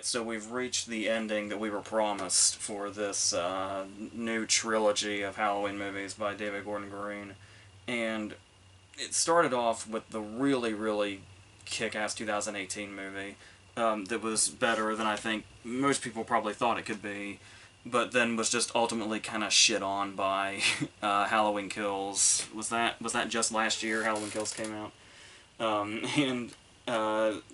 Alright, so we've reached the ending that we were promised for this new trilogy of Halloween movies by David Gordon Green. And it started off with the really, really kick-ass 2018 movie that was better than I think most people probably thought it could be, but then was just ultimately kind of shit on by Halloween Kills. Was that just last year Halloween Kills came out? And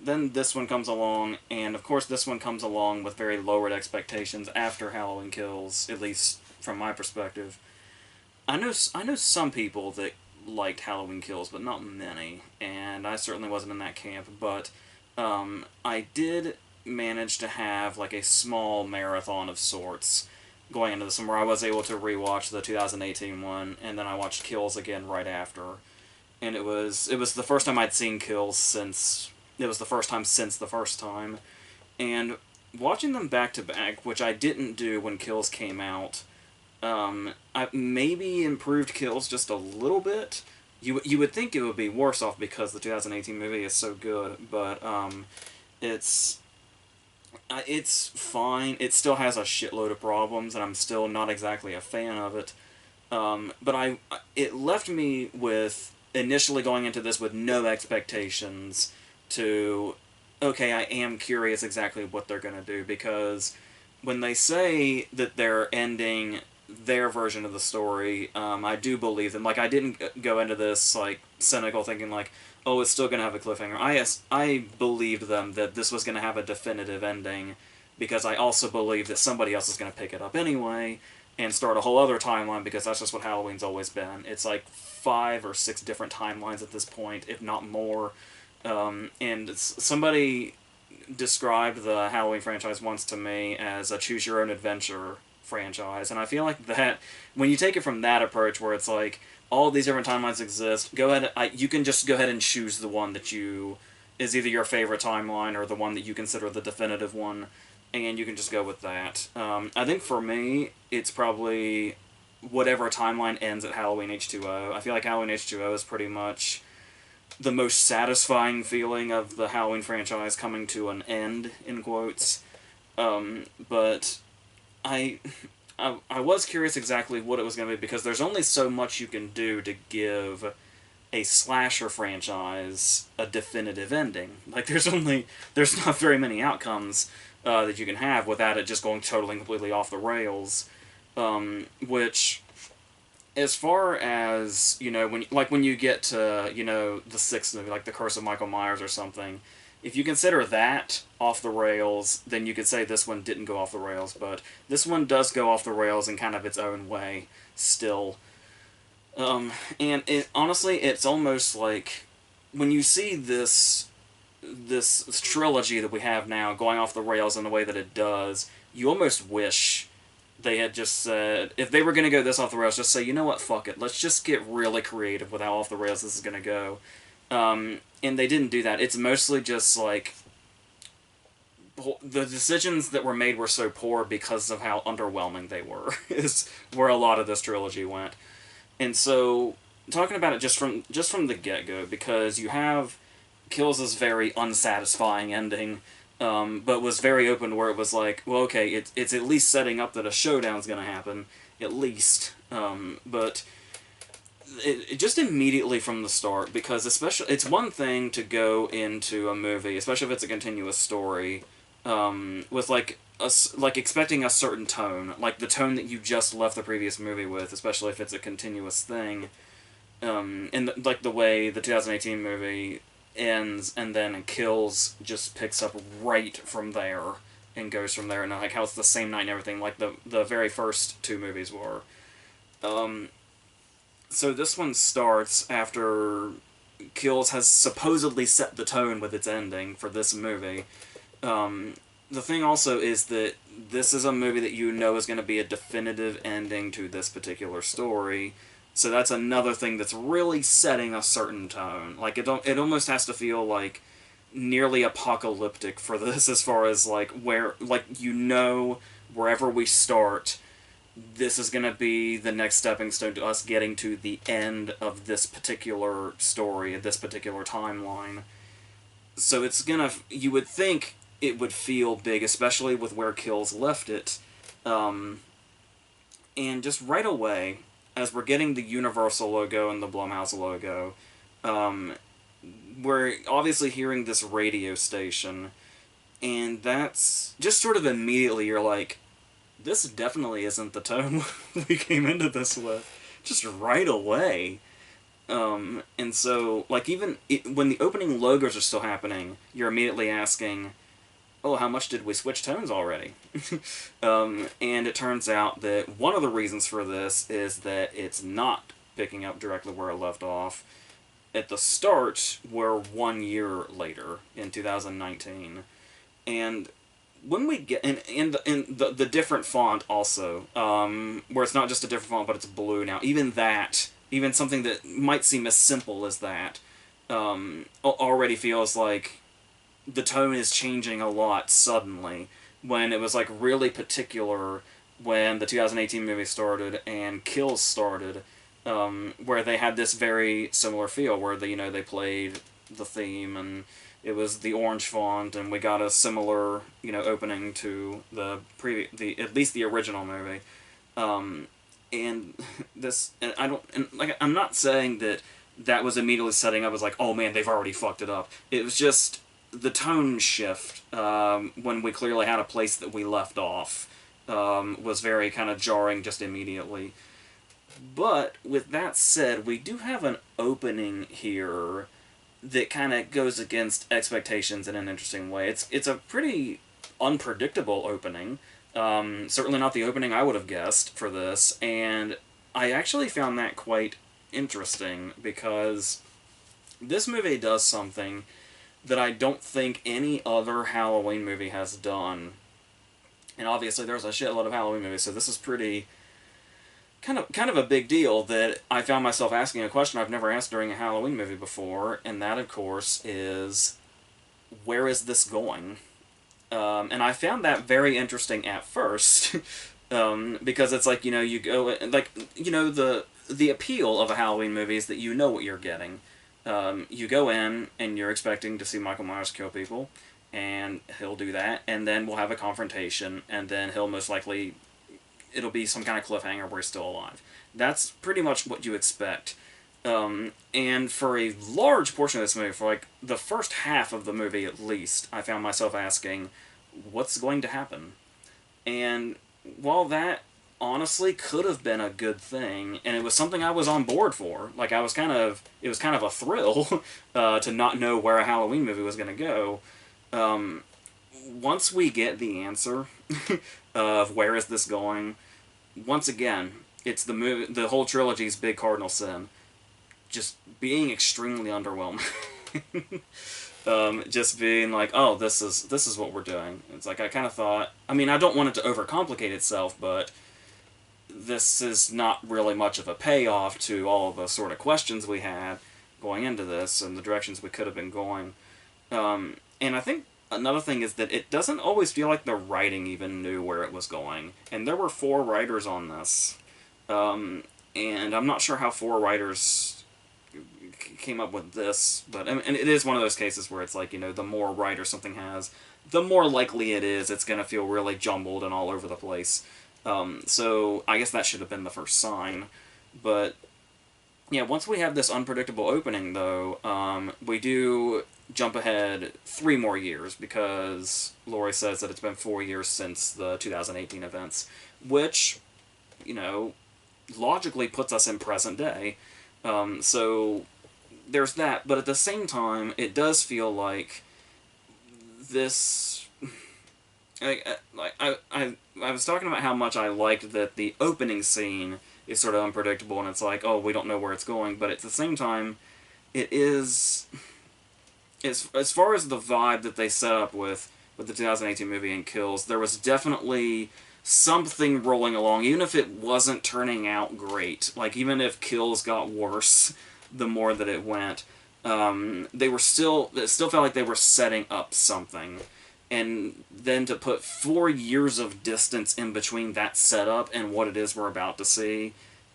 then this one comes along, and of course this one comes along with very lowered expectations after Halloween Kills, at least from my perspective. I know some people that liked Halloween Kills, but not many, and I certainly wasn't in that camp, but I did manage to have like a small marathon of sorts going into this one, where I was able to rewatch the 2018 one, and then I watched Kills again right after. And it was the first time I'd seen Kills since it was the first time since the first time, and watching them back to back, which I didn't do when Kills came out, I maybe improved Kills just a little bit. You would think it would be worse off because the 2018 movie is so good, but it's it's fine. It still has a shitload of problems, and I'm still not exactly a fan of it. But it left me with initially going into this with no expectations to, okay, I am curious exactly what they're going to do, because when they say that they're ending their version of the story, I do believe them. Like, I didn't go into this, like, cynical thinking, like, oh, it's still going to have a cliffhanger. I believed them that this was going to have a definitive ending, because I also believed that somebody else is going to pick it up anyway, and start a whole other timeline, because that's just what Halloween's always been. It's like 5 or 6 different timelines at this point, if not more. And somebody described the Halloween franchise once to me as a choose-your-own-adventure franchise, and I feel like that, when you take it from that approach, where it's like, all these different timelines exist, go ahead, you can just go ahead and choose the one that is either your favorite timeline or the one that you consider the definitive one, and you can just go with that. I think for me, it's probably whatever timeline ends at Halloween H2O. I feel like Halloween H2O is pretty much the most satisfying feeling of the Halloween franchise coming to an end, in quotes. But I was curious exactly what it was going to be, because there's only so much you can do to give a slasher franchise a definitive ending. Like, there's not very many outcomes that you can have without it just going totally and completely off the rails. Which, as far as, when you get to, the sixth movie, like The Curse of Michael Myers or something, if you consider that off the rails, then you could say this one didn't go off the rails, but this one does go off the rails in kind of its own way, still. And honestly, it's almost like, when you see this trilogy that we have now going off the rails in the way that it does, you almost wish they had just said, if they were going to go this off the rails, just say, you know what, fuck it, let's just get really creative with how off the rails this is going to go. And they didn't do that. It's mostly just like, the decisions that were made were so poor because of how underwhelming they were, is where a lot of this trilogy went. And so, talking about it just from the get-go, because you have Kills' very unsatisfying ending, but was very open, where it was like, well, okay, it's at least setting up that a showdown's going to happen, at least. But it just immediately from the start, because especially, it's one thing to go into a movie, especially if it's a continuous story, with like expecting a certain tone, like the tone that you just left the previous movie with, especially if it's a continuous thing, and like the way the 2018 movie ends, and then Kills just picks up right from there and goes from there, and like how it's the same night and everything, like the very first two movies were. So this one starts after Kills has supposedly set the tone with its ending for this movie. The thing also is that this is a movie that you know is going to be a definitive ending to this particular story, so that's another thing that's really setting a certain tone. Like, it almost has to feel like nearly apocalyptic for this, as far as like where, like, wherever we start, this is going to be the next stepping stone to us getting to the end of this particular story, this particular timeline. So it's gonna, you would think, it would feel big, especially with where Kills left it. Um, and just right away, as we're getting the Universal logo and the Blumhouse logo, um, we're obviously hearing this radio station, and that's just sort of immediately you're like, this definitely isn't the tone we came into this with. Just right away. And so, like, when the opening logos are still happening, you're immediately asking, oh, how much did we switch tones already? And it turns out that one of the reasons for this is that it's not picking up directly where it left off. At the start, we're 1 year later, in 2019. And when we get in the different font also, where it's not just a different font but it's blue now, even something that might seem as simple as that, already feels like the tone is changing a lot suddenly, when it was like really particular when the 2018 movie started and Kills started, where they had this very similar feel where they played the theme, and it was the orange font, and we got a similar opening to the at least the original movie. And this, and I'm not saying that was immediately setting up as like, oh man, they've already fucked it up. It was just the tone shift, when we clearly had a place that we left off, was very kind of jarring just immediately. But with that said, we do have an opening here that kind of goes against expectations in an interesting way. It's a pretty unpredictable opening. Certainly not the opening I would have guessed for this, and I actually found that quite interesting because this movie does something that I don't think any other Halloween movie has done. And obviously there's a shitload of Halloween movies, so this is pretty kind of a big deal that I found myself asking a question I've never asked during a Halloween movie before, and that, of course, is, where is this going? And I found that very interesting at first, because it's like, you go, like, the appeal of a Halloween movie is that you know what you're getting. You go in, and you're expecting to see Michael Myers kill people, and he'll do that, and then we'll have a confrontation, and then he'll most likely, it'll be some kind of cliffhanger where he's still alive. That's pretty much what you expect. And for a large portion of this movie, for like the first half of the movie at least, I found myself asking, what's going to happen? And while that honestly could have been a good thing, and it was something I was on board for, like it was kind of a thrill to not know where a Halloween movie was going to go. Once we get the answer of where is this going, once again, it's the whole trilogy's big cardinal sin, just being extremely underwhelming. Just being like, oh, this is what we're doing. It's like, I kind of thought, I mean, I don't want it to overcomplicate itself, but this is not really much of a payoff to all of the sort of questions we had going into this and the directions we could have been going. And I think another thing is that it doesn't always feel like the writing even knew where it was going. And there were 4 writers on this. And I'm not sure how 4 writers came up with this, but and it is one of those cases where it's like, the more writers something has, the more likely it is it's going to feel really jumbled and all over the place. So I guess that should have been the first sign. But yeah, once we have this unpredictable opening, though, we do jump ahead 3 more years, because Laurie says that it's been 4 years since the 2018 events, which, logically puts us in present day. So there's that, but at the same time, it does feel like this. I was talking about how much I liked that the opening scene is sort of unpredictable, and it's like, oh, we don't know where it's going, but at the same time, it is, as far as the vibe that they set up with the 2018 movie and Kills, there was definitely something rolling along, even if it wasn't turning out great. Like, even if Kills got worse the more that it went, it still felt like they were setting up something. And then to put 4 years of distance in between that setup and what it is we're about to see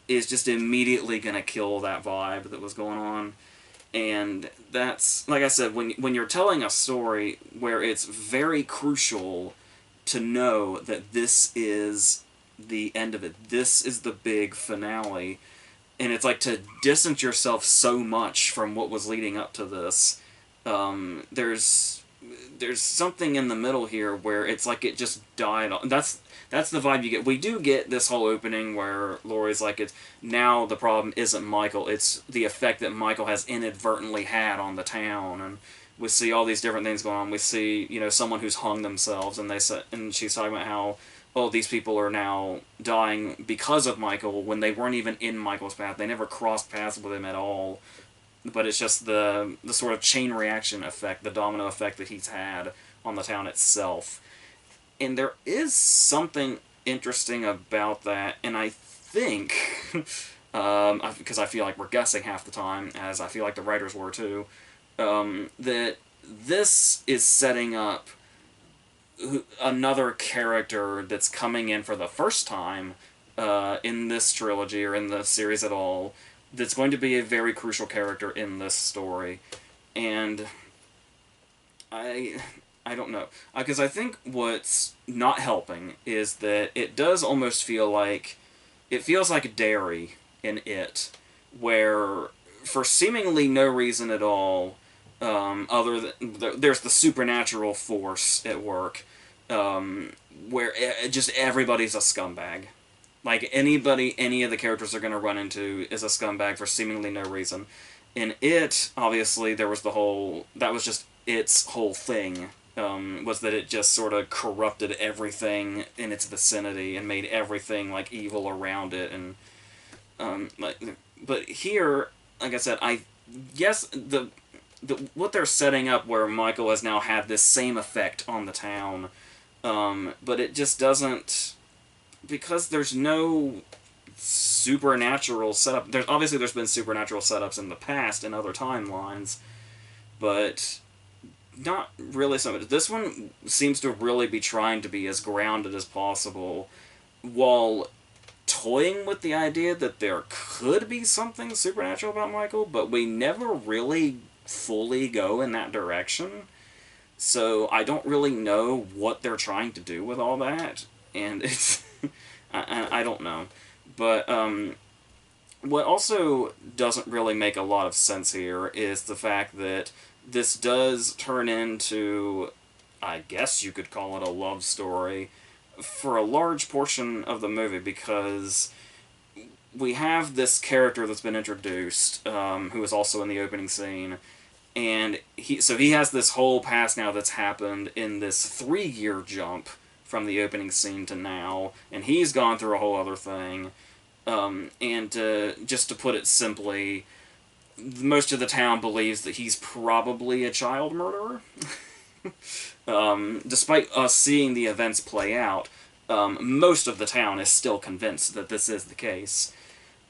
is just immediately going to kill that vibe that was going on. And that's, like I said, when you're telling a story where it's very crucial to know that this is the end of it, this is the big finale, and it's like to distance yourself so much from what was leading up to this. There's something in the middle here where it's like it just died. That's the vibe you get. We do get this whole opening where Laurie's like, it's now the problem isn't Michael, it's the effect that Michael has inadvertently had on the town, and we see all these different things going on. We see, someone who's hung themselves, and and she's talking about how, oh, these people are now dying because of Michael when they weren't even in Michael's path. They never crossed paths with him at all. But it's just the sort of chain reaction effect, the domino effect that he's had on the town itself. And there is something interesting about that, and I think, because I feel like we're guessing half the time, as I feel like the writers were too, that this is setting up another character that's coming in for the first time in this trilogy, or in the series at all, that's going to be a very crucial character in this story. And I don't know. Because I think what's not helping is that it does almost feel like... It feels like Derry in It, where for seemingly no reason at all, other than... There's the supernatural force at work, where just everybody's a scumbag. Like, any of the characters are going to run into is a scumbag for seemingly no reason. In It, obviously, there was the whole... That was just its whole thing, was that it just sort of corrupted everything in its vicinity and made everything, like, evil around it. And, but here, like I said, yes, what they're setting up where Michael has now had this same effect on the town, but it just doesn't... Because there's no supernatural setup. There's been supernatural setups in the past in other timelines, but not really so much. This one seems to really be trying to be as grounded as possible, while toying with the idea that there could be something supernatural about Michael, but we never really fully go in that direction. So I don't really know what they're trying to do with all that, and it's... I don't know. But what also doesn't really make a lot of sense here is the fact that this does turn into, I guess you could call it a love story, for a large portion of the movie, because we have this character that's been introduced, who is also in the opening scene, and he has this whole past now that's happened in this 3-year jump from the opening scene to now, and he's gone through a whole other thing. And just to put it simply, most of the town believes that he's probably a child murderer. Despite us seeing the events play out, most of the town is still convinced that this is the case.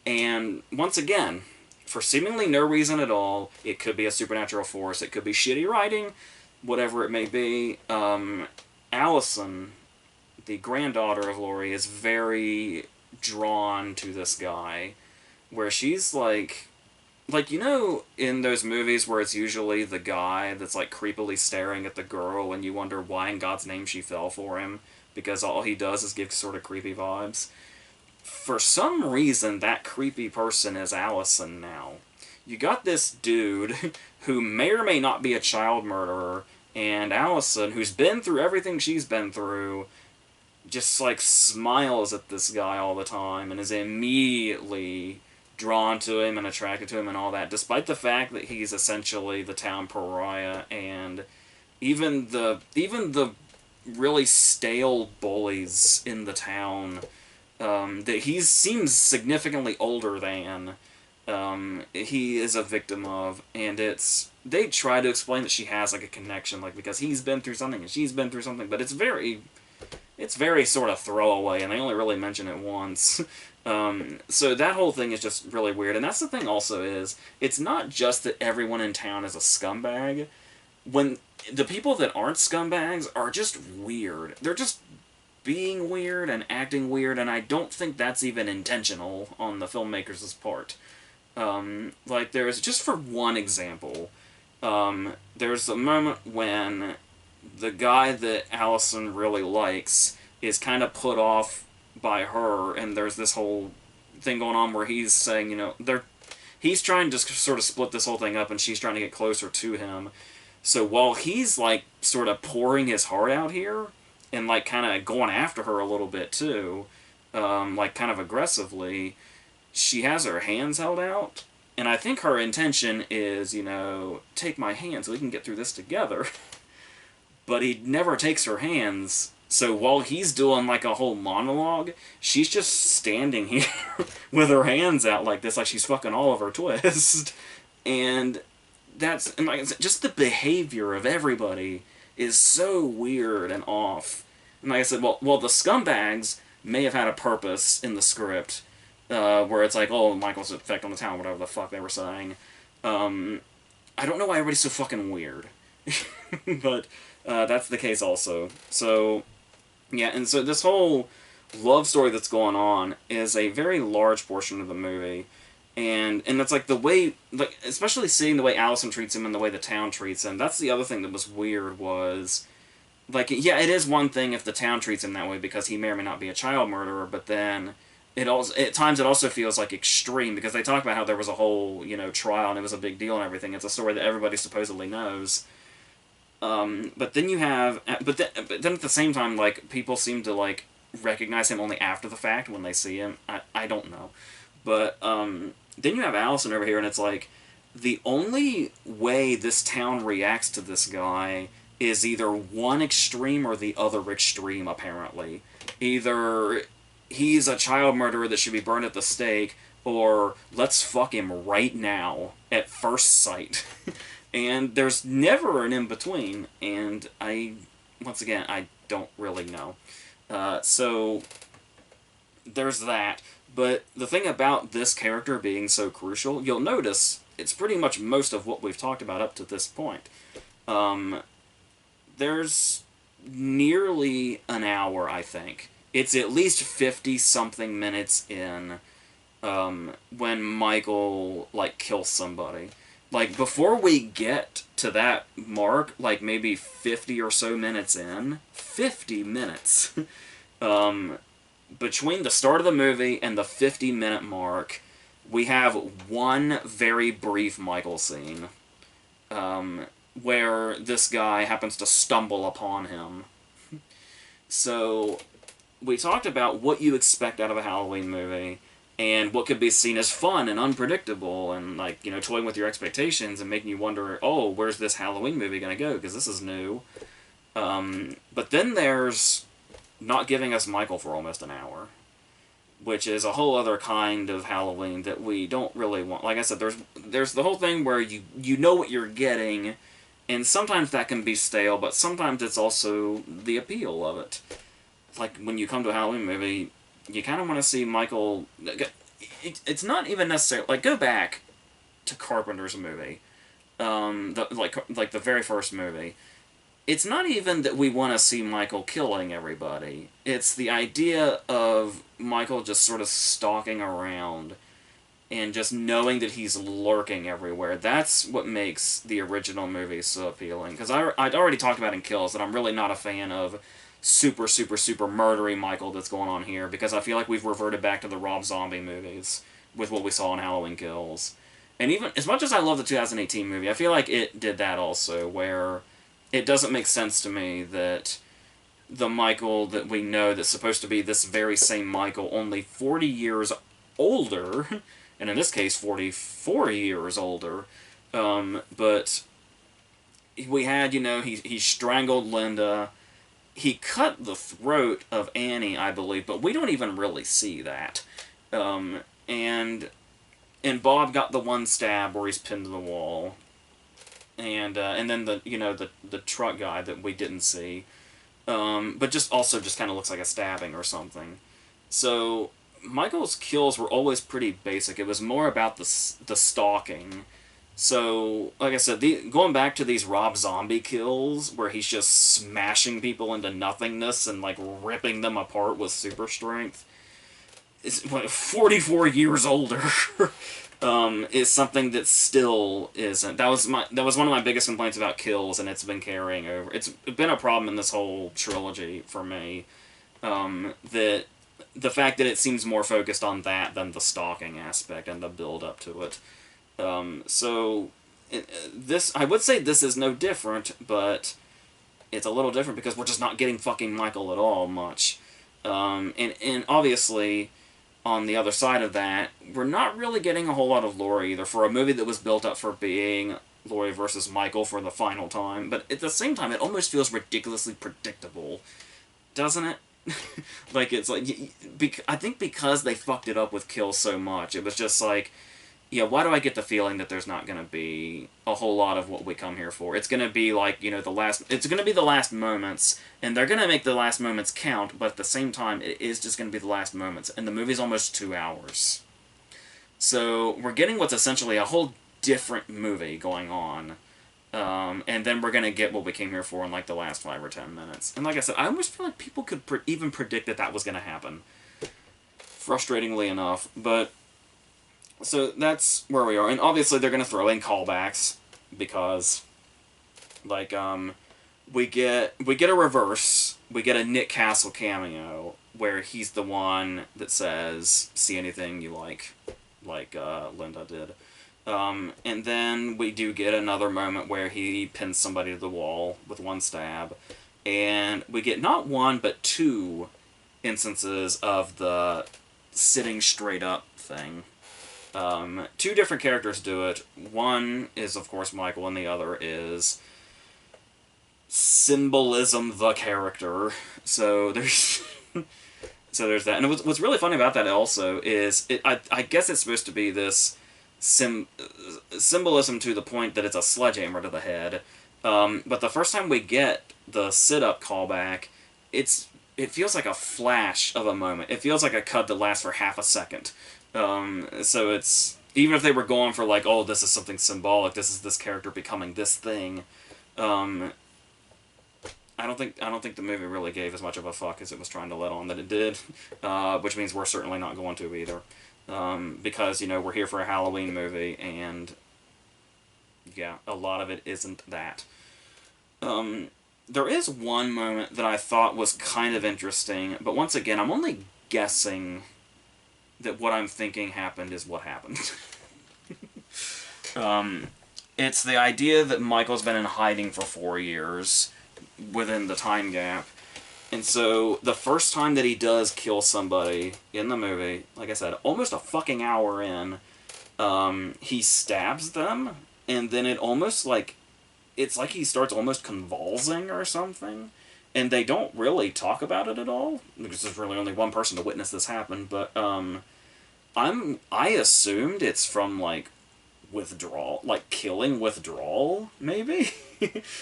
And once again, for seemingly no reason at all, it could be a supernatural force, it could be shitty writing, whatever it may be, Allison, the granddaughter of Laurie, is very drawn to this guy, where she's like, in those movies where it's usually the guy that's like creepily staring at the girl and you wonder why in God's name she fell for him, because all he does is give sort of creepy vibes. For some reason, that creepy person is Allison now. You got this dude who may or may not be a child murderer, and Allison, who's been through everything she's been through, just, like, smiles at this guy all the time and is immediately drawn to him and attracted to him and all that, despite the fact that he's essentially the town pariah, and even the really stale bullies in the town that he seems significantly older than, he is a victim of, and they try to explain that she has, like, a connection, like, because he's been through something and she's been through something, but it's very sort of throwaway, and they only really mention it once. So that whole thing is just really weird, and that's the thing also is, it's not just that everyone in town is a scumbag. When the people that aren't scumbags are just weird. They're just being weird and acting weird, and I don't think that's even intentional on the filmmakers' part. Like, there's, just for one example, there's a moment when the guy that Allison really likes is kind of put off by her, and there's this whole thing going on where he's saying, he's trying to sort of split this whole thing up, and she's trying to get closer to him. So while he's, like, sort of pouring his heart out here, and, like, kind of going after her a little bit, too, like, kind of aggressively, she has her hands held out, and I think her intention is, take my hand so we can get through this together. But he never takes her hands, so while he's doing, like, a whole monologue, she's just standing here with her hands out like this, like she's fucking Oliver Twist. And and like I said, just the behavior of everybody is so weird and off. And like I said, well, the scumbags may have had a purpose in the script, where it's like, oh, Michael's effect on the town, whatever the fuck they were saying. I don't know why everybody's so fucking weird. But that's the case also. So, yeah, and so this whole love story that's going on is a very large portion of the movie. And it's like the way, like, especially seeing the way Allison treats him and the way the town treats him, that's the other thing that was weird was, like, yeah, it is one thing if the town treats him that way because he may or may not be a child murderer, but then at times it also feels like extreme because they talk about how there was a whole, trial and it was a big deal and everything. It's a story that everybody supposedly knows. But then you have, but then at the same time, like, people seem to, like, recognize him only after the fact when they see him. I don't know. But, then you have Allison over here, and it's like, the only way this town reacts to this guy is either one extreme or the other extreme, apparently. Either he's a child murderer that should be burned at the stake, or let's fuck him right now, at first sight. And there's never an in-between, and once again, I don't really know. So, there's that. But the thing about this character being so crucial, you'll notice it's pretty much most of what we've talked about up to this point. There's nearly an hour, I think. It's at least 50-something minutes in when Michael, like, kills somebody. Like, before we get to that mark, like, maybe 50 or so minutes in, 50 minutes, between the start of the movie and the 50-minute mark, we have one very brief Michael scene, where this guy happens to stumble upon him. So, we talked about what you expect out of a Halloween movie, and what could be seen as fun and unpredictable, and, like, toying with your expectations and making you wonder, oh, where's this Halloween movie gonna go, because this is new. But then there's not giving us Michael for almost an hour, which is a whole other kind of Halloween that we don't really want. Like I said, there's the whole thing where you know what you're getting, and sometimes that can be stale, but sometimes it's also the appeal of it. Like, when you come to a Halloween movie, you kind of want to see Michael. It's not even necessarily, like, go back to Carpenter's movie, like the very first movie. It's not even that we want to see Michael killing everybody. It's the idea of Michael just sort of stalking around and just knowing that he's lurking everywhere. That's what makes the original movie so appealing. Because I'd already talked about in Kills that I'm really not a fan of super, super, super murdery Michael that's going on here, because I feel like we've reverted back to the Rob Zombie movies with what we saw in Halloween Kills. And even, as much as I love the 2018 movie, I feel like it did that also, where it doesn't make sense to me that the Michael that we know that's supposed to be this very same Michael, only 40 years older, and in this case 44 years older, but we had, he strangled Linda, he cut the throat of Annie, I believe, but we don't even really see that. And Bob got the one stab where he's pinned to the wall. And then the truck guy that we didn't see, but just kind of looks like a stabbing or something. So Michael's kills were always pretty basic. It was more about the stalking. So, like I said, going back to these Rob Zombie kills where he's just smashing people into nothingness and, like, ripping them apart with super strength. It's 44 years older. is something that still isn't. That was one of my biggest complaints about Kills, and it's been carrying over. It's been a problem in this whole trilogy for me. That the fact that it seems more focused on that than the stalking aspect and the build up to it. So this, I would say this is no different, but it's a little different because we're just not getting fucking Michael at all much. And obviously, on the other side of that, we're not really getting a whole lot of Laurie either for a movie that was built up for being Laurie versus Michael for the final time. But at the same time, it almost feels ridiculously predictable, doesn't it? Like, it's like, I think because they fucked it up with Kill so much, it was just like, yeah, why do I get the feeling that there's not going to be a whole lot of what we come here for? It's going to be like, it's going to be the last moments, and they're going to make the last moments count, but at the same time, it is just going to be the last moments, and the movie's almost 2 hours. So, we're getting what's essentially a whole different movie going on, and then we're going to get what we came here for in, like, the last 5 or 10 minutes. And like I said, I almost feel like people could even predict that was going to happen. Frustratingly enough, but... So that's where we are, and obviously they're going to throw in callbacks, because, like, we get a reverse, we get a Nick Castle cameo, where he's the one that says, see anything you like Linda did. And then we do get another moment where he pins somebody to the wall with one stab, and we get not one, but 2 instances of the sitting straight up thing. 2 different characters do it. One is, of course, Michael, and the other is Symbolism the character. So there's there's that. And what's really funny about that also is, I guess it's supposed to be this symbolism to the point that it's a sledgehammer to the head. But the first time we get the sit-up callback, it feels like a flash of a moment. It feels like a cut that lasts for half a second. So it's, even if they were going for like, oh, this is something symbolic, this is this character becoming this thing, I don't think the movie really gave as much of a fuck as it was trying to let on that it did, which means we're certainly not going to either, because, we're here for a Halloween movie, and yeah, a lot of it isn't that. There is one moment that I thought was kind of interesting, but once again, I'm only guessing that what I'm thinking happened is what happened. It's the idea that Michael's been in hiding for 4 years within the time gap. And so the first time that he does kill somebody in the movie, like I said, almost a fucking hour in, he stabs them, and then it's like he starts almost convulsing or something. And they don't really talk about it at all, because there's really only one person to witness this happen, but, I assumed it's from, like, withdrawal, like, killing withdrawal, maybe?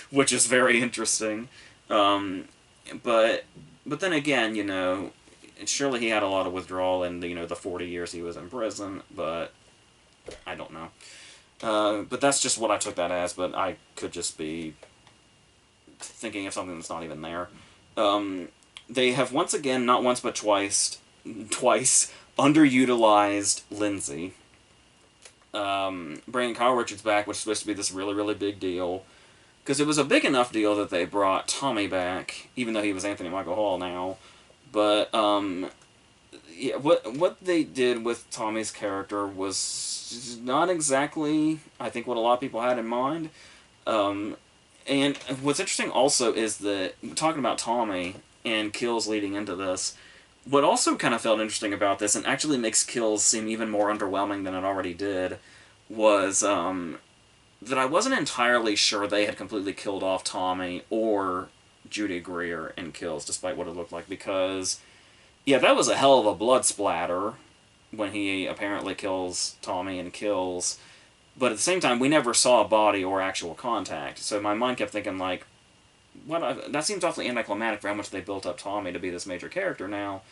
Which is very interesting. But then again, surely he had a lot of withdrawal in, the 40 years he was in prison, but I don't know. But that's just what I took that as, but I could just be thinking of something that's not even there. They have once again, not once but twice, underutilized Lindsay. Bringing Kyle Richards back, which is supposed to be this really, really big deal. Because it was a big enough deal that they brought Tommy back, even though he was Anthony Michael Hall now. But, yeah, what they did with Tommy's character was not exactly, I think, what a lot of people had in mind. And what's interesting also is that, talking about Tommy and kills leading into this, what also kind of felt interesting about this, and actually makes kills seem even more underwhelming than it already did, was that I wasn't entirely sure they had completely killed off Tommy or Judy Greer in kills, despite what it looked like, because, yeah, that was a hell of a blood splatter when he apparently kills Tommy in kills. But at the same time, we never saw a body or actual contact, so my mind kept thinking, like, that seems awfully anticlimactic for how much they built up Tommy to be this major character now.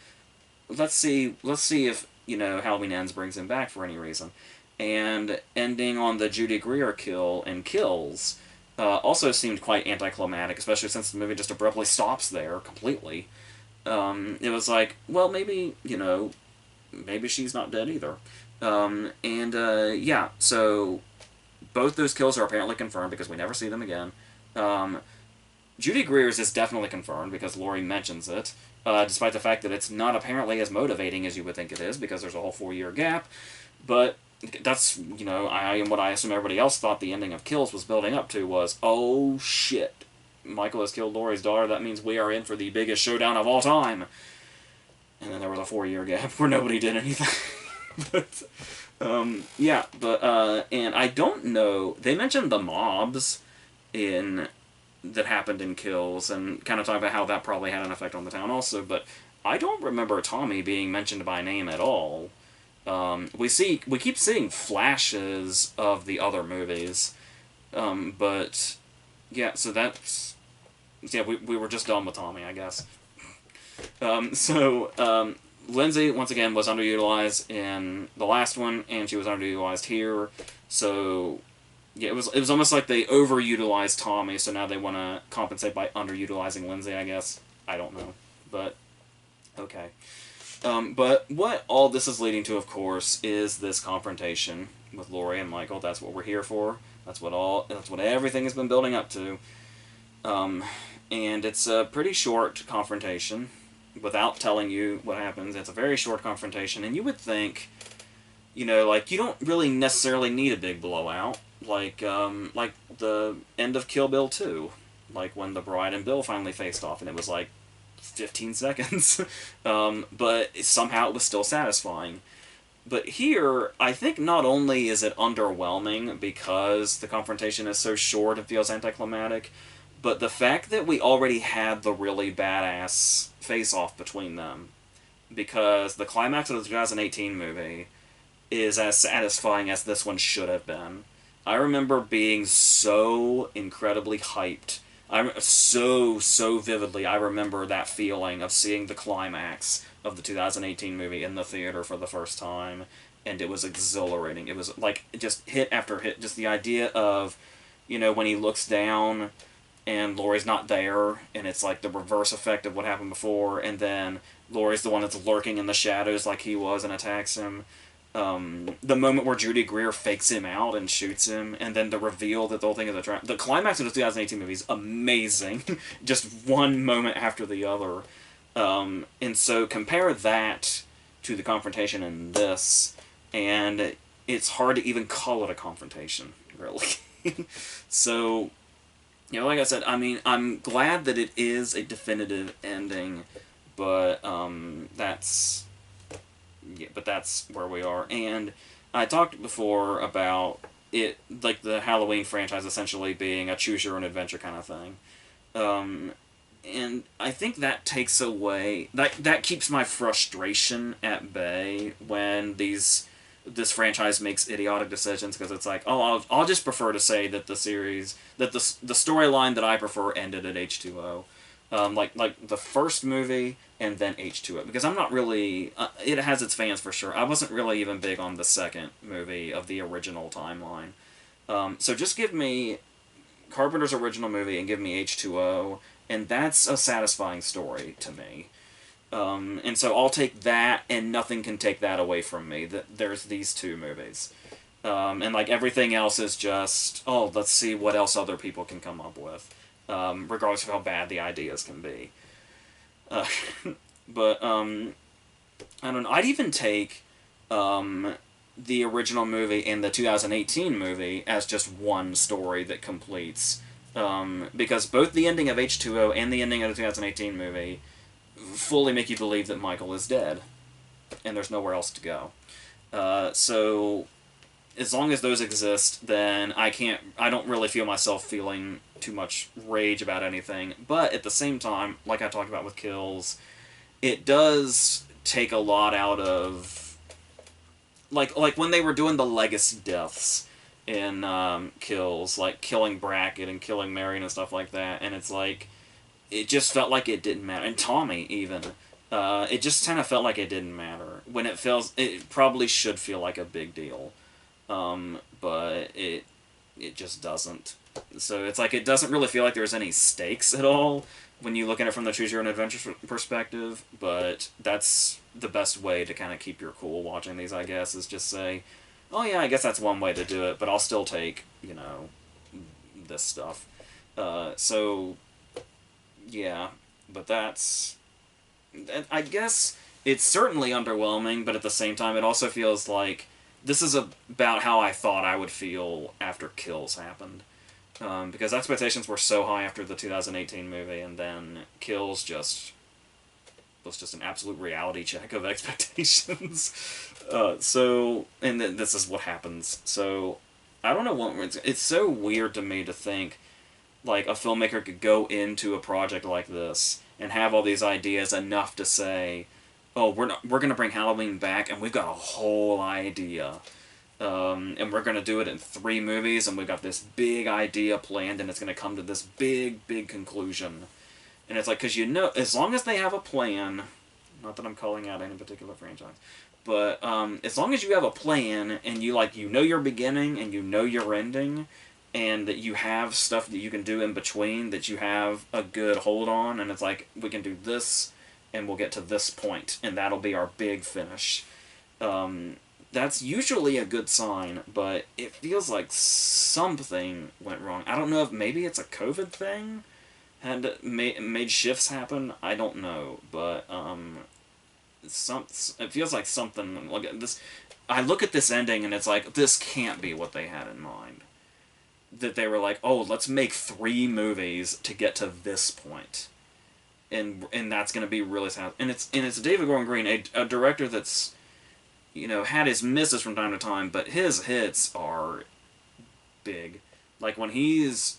Let's see if, Halloween Ends brings him back for any reason. And ending on the Judy Greer kill in Kills also seemed quite anticlimactic, especially since the movie just abruptly stops there completely. It was like, well, maybe she's not dead either. Yeah, so both those kills are apparently confirmed because we never see them again. Um, Judy Greer's is definitely confirmed because Laurie mentions it, despite the fact that it's not apparently as motivating as you would think it is because there's a whole 4 year gap. But that's, I am what I assume everybody else thought the ending of Kills was building up to was, oh shit, Michael has killed Laurie's daughter, that means we are in for the biggest showdown of all time. And then there was a 4 year gap where nobody did anything. but, and I don't know, they mentioned the mobs in that happened in Kills and kind of talk about how that probably had an effect on the town also, but I don't remember Tommy being mentioned by name at all. We keep seeing flashes of the other movies, but yeah, so that's we were just done with Tommy, I guess. Lindsay once again was underutilized in the last one, and she was underutilized here. So yeah, it was almost like they overutilized Tommy, so now they want to compensate by underutilizing Lindsay. I guess I don't know, but okay. But what all this is leading to, of course, is this confrontation with Laurie and Michael. That's what we're here for. That's what everything has been building up to. And it's a pretty short confrontation. Without telling you what happens, it's a very short confrontation, and you would think, like, you don't really necessarily need a big blowout, like the end of Kill Bill 2, like when the bride and Bill finally faced off, and it was like 15 seconds, but somehow it was still satisfying. But here, I think not only is it underwhelming because the confrontation is so short and feels anticlimactic, but the fact that we already had the really badass face-off between them, because the climax of the 2018 movie is as satisfying as this one should have been. I remember being so incredibly hyped. So vividly, I remember that feeling of seeing the climax of the 2018 movie in the theater for the first time, and it was exhilarating. It was like just hit after hit. Just the idea of, when he looks down and Laurie's not there, and it's like the reverse effect of what happened before, and then Laurie's the one that's lurking in the shadows like he was and attacks him. The moment where Judy Greer fakes him out and shoots him, and then the reveal that the whole thing is a trap. The climax of the 2018 movie is amazing. Just one moment after the other. And so compare that to the confrontation in this, and it's hard to even call it a confrontation, really. So, like I said, I mean, I'm glad that it is a definitive ending, but that's where we are. And I talked before about it, like the Halloween franchise essentially being a choose your own adventure kind of thing. And I think that takes away that keeps my frustration at bay when this franchise makes idiotic decisions, because it's like, oh, I'll just prefer to say that the storyline that I prefer ended at H2O. Like the first movie and then H2O, because I'm not really it has its fans for sure. I wasn't really even big on the second movie of the original timeline. So just give me Carpenter's original movie and give me H2O, and that's a satisfying story to me. And so I'll take that, and nothing can take that away from me. That there's these two movies. And like everything else is just, oh, let's see what else other people can come up with. Regardless of how bad the ideas can be. But, I don't know, I'd even take the original movie and the 2018 movie as just one story that completes. Because both the ending of H2O and the ending of the 2018 movie fully make you believe that Michael is dead, and there's nowhere else to go. So as long as those exist, then I don't really feel myself feeling too much rage about anything. But at the same time, like I talked about with Kills, it does take a lot out of, like when they were doing the legacy deaths in Kills, like killing Brackett and killing Marion and stuff like that, and it's like, it just felt like it didn't matter. And Tommy, even. It just kind of felt like it didn't matter. When it probably should feel like a big deal. But it just doesn't. So it's like, it doesn't really feel like there's any stakes at all. when you look at it from the choose your own adventure perspective, but that's the best way to kind of keep your cool watching these, I guess, is just say, oh yeah, I guess that's one way to do it, but I'll still take, this stuff. So, yeah, but I guess it's certainly underwhelming, but at the same time, it also feels like this is about how I thought I would feel after Kills happened. Because expectations were so high after the 2018 movie, and then Kills was just an absolute reality check of expectations. And then this is what happens. So, I don't know what it's so weird to me to think like a filmmaker could go into a project like this and have all these ideas enough to say, "Oh, we're gonna bring Halloween back, and we've got a whole idea." And we're going to do it in 3 movies, and we've got this big idea planned, and it's going to come to this big, big conclusion. And it's like, because as long as they have a plan, not that I'm calling out any particular franchise, but as long as you have a plan, and you know your beginning, and you know your ending, and that you have stuff that you can do in between, that you have a good hold on, and it's like, we can do this, and we'll get to this point, and that'll be our big finish. That's usually a good sign, but it feels like something went wrong. I don't know if maybe it's a COVID thing, made shifts happen. I don't know, but it feels like something like this. I look at this ending and it's like, this can't be what they had in mind. That they were like, oh, let's make 3 movies to get to this point, and that's gonna be really sad. And it's David Gordon Green, a director that's had his misses from time to time, but his hits are big. Like when he's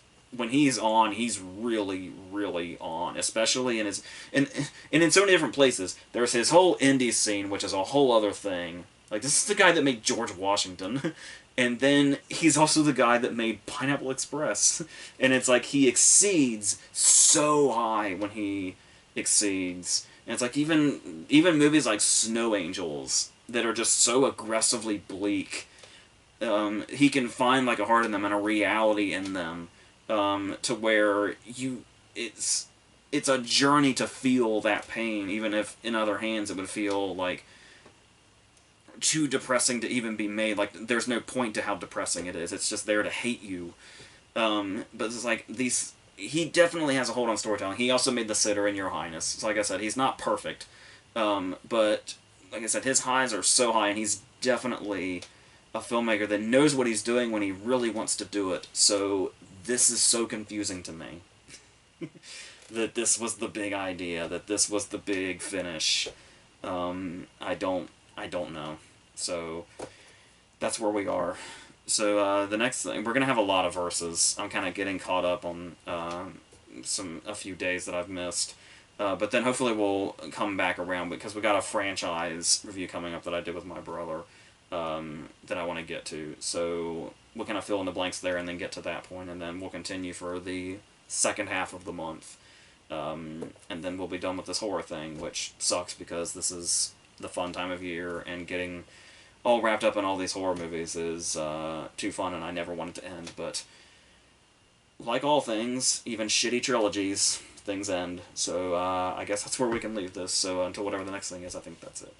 on, he's really, really on. Especially in his and in so many different places. There's his whole indie scene, which is a whole other thing. Like this is the guy that made George Washington, and then he's also the guy that made Pineapple Express. And it's like he exceeds so high when he exceeds. And it's like even movies like Snow Angels that are just so aggressively bleak, he can find like a heart in them and a reality in them, to where it's a journey to feel that pain, even if in other hands it would feel like too depressing to even be made. Like there's no point to how depressing it is. It's just there to hate you. But it's like he definitely has a hold on storytelling. He also made The Sitter and Your Highness. So like I said, he's not perfect, but like I said, his highs are so high, and he's definitely a filmmaker that knows what he's doing when he really wants to do it. So this is so confusing to me. That this was the big idea, that this was the big finish. I don't know. So that's where we are. So the next thing, we're going to have a lot of verses. I'm kind of getting caught up on a few days that I've missed. But then hopefully we'll come back around, because we got a franchise review coming up that I did with my brother, that I want to get to. So we'll kind of fill in the blanks there and then get to that point, and then we'll continue for the second half of the month. And then we'll be done with this horror thing, which sucks because this is the fun time of year, and getting all wrapped up in all these horror movies is too fun, and I never want it to end. But like all things, even shitty trilogies, things end. So I guess that's where we can leave this. So until whatever the next thing is, I think that's it.